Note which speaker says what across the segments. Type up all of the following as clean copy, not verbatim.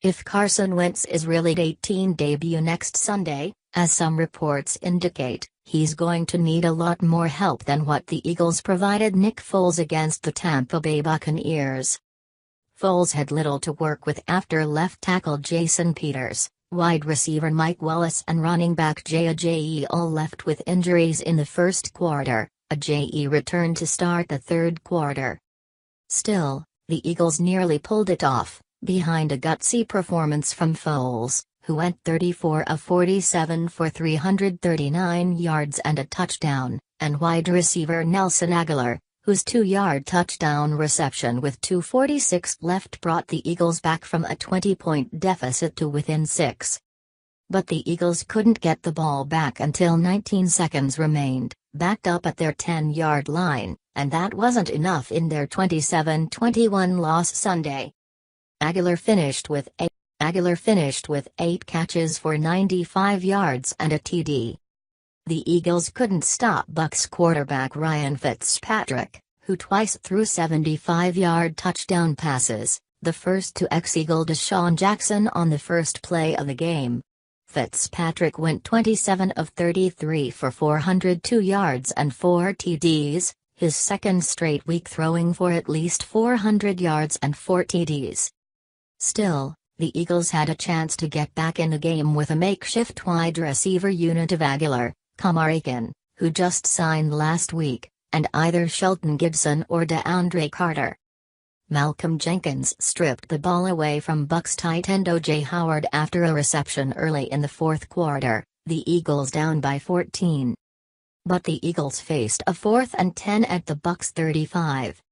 Speaker 1: if Carson Wentz's Elite 18 debut next Sunday, as some reports indicate, he's going to need a lot more help than what the Eagles provided Nick Foles against the Tampa Bay Buccaneers. Foles had little to work with after left tackle Jason Peters, wide receiver Mike Wallace and running back Jay Ajayi all left with injuries in the first quarter. Ajayi returned to start the third quarter. Still, the Eagles nearly pulled it off, behind a gutsy performance from Foles, who went 34 of 47 for 339 yards and a touchdown, and wide receiver Nelson Agholor, whose 2-yard touchdown reception with 2:46 left brought the Eagles back from a 20-point deficit to within 6. But the Eagles couldn't get the ball back until 19 seconds remained, backed up at their 10-yard line, and that wasn't enough in their 27-21 loss Sunday. Agholor finished with 8 catches for 95 yards and a TD. The Eagles couldn't stop Bucs quarterback Ryan Fizpatrick, who twice threw 75-yard touchdown passes, the first to ex-Eagle Deshaun Jackson on the first play of the game. Fizpatrick went 27 of 33 for 402 yards and 4 TDs, his second straight week throwing for at least 400 yards and 4 TDs. Still, the Eagles had a chance to get back in the game with a makeshift wide receiver unit of Agholor, Kamarican, who just signed last week, and either Shelton Gibson or DeAndre Carter. Malcolm Jenkins stripped the ball away from Bucs tight end O.J. Howard after a reception early in the fourth quarter, the Eagles down by 14. But the Eagles faced a 4th and 10 at the Bucs 35.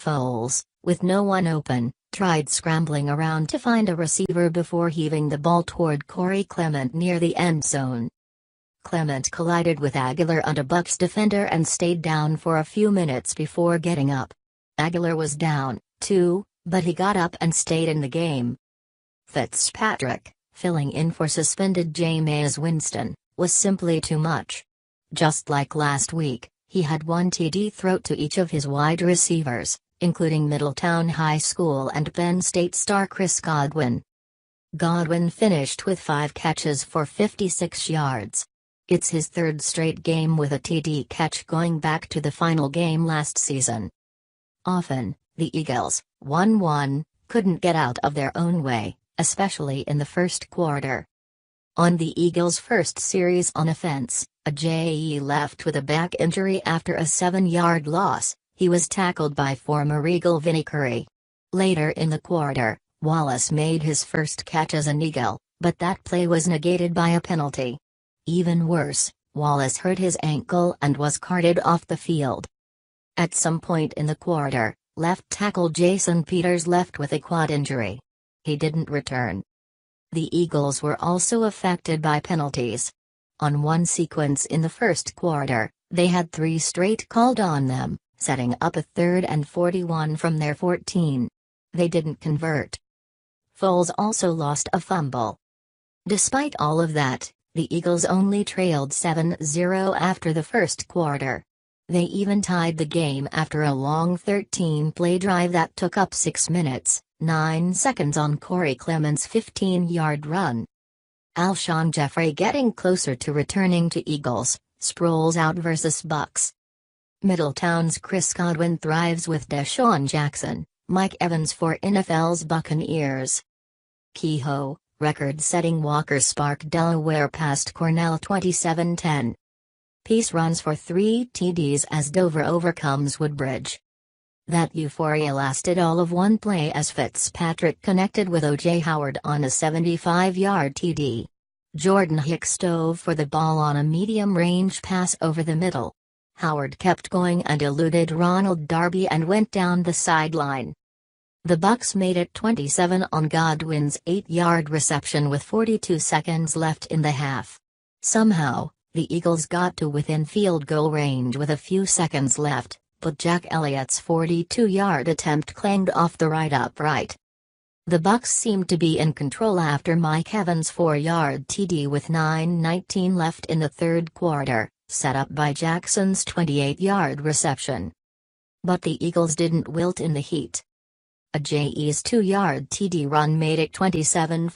Speaker 1: Foles, with no one open, tried scrambling around to find a receiver before heaving the ball toward Corey Clement near the end zone. Clement collided with Agholor and a Bucs defender and stayed down for a few minutes before getting up. Agholor was down, too, but he got up and stayed in the game. Fizpatrick, filling in for suspended Jameis Winston, was simply too much. Just like last week, he had one TD thrown to each of his wide receivers, including Middletown High School and Penn State star Chris Godwin. Godwin finished with 5 catches for 56 yards. It's his third straight game with a TD catch going back to the final game last season. Often, the Eagles, 1-1, couldn't get out of their own way, especially in the first quarter. On the Eagles' first series on offense, Ajayi left with a back injury after a 7-yard loss. He was tackled by former Eagle Vinnie Curry. Later in the quarter, Wallace made his first catch as an Eagle, but that play was negated by a penalty. Even worse, Wallace hurt his ankle and was carted off the field. At some point in the quarter, left tackle Jason Peters left with a quad injury. He didn't return. The Eagles were also affected by penalties. On one sequence in the first quarter, they had 3 straight called on them, setting up a 3rd and 41 from their 14. They didn't convert. Foles also lost a fumble. Despite all of that, the Eagles only trailed 7-0 after the first quarter. They even tied the game after a long 13-play drive that took up 6 minutes, 9 seconds on Corey Clement's 15-yard run. Alshon Jeffrey getting closer to returning to Eagles, Sproles out versus Bucs. Middletown's Chris Godwin thrives with Deshaun Jackson, Mike Evans for NFL's Buccaneers. Kehoe, record-setting Walker sparked Delaware past Cornell 27-10. Peace runs for 3 TDs as Dover overcomes Woodbridge. That euphoria lasted all of one play as Fizpatrick connected with O.J. Howard on a 75-yard TD. Jordan Hicks dove for the ball on a medium-range pass over the middle. Howard kept going and eluded Ronald Darby and went down the sideline. The Bucs made it 27 on Godwin's 8-yard reception with 42 seconds left in the half. Somehow, the Eagles got to within field goal range with a few seconds left, but Jack Elliott's 42-yard attempt clanged off the right upright. The Bucs seemed to be in control after Mike Evans' 4-yard TD with 9:19 left in the third quarter, set up by Jackson's 28-yard reception. But the Eagles didn't wilt in the heat. A Jay's 2-yard TD run made it 27-14.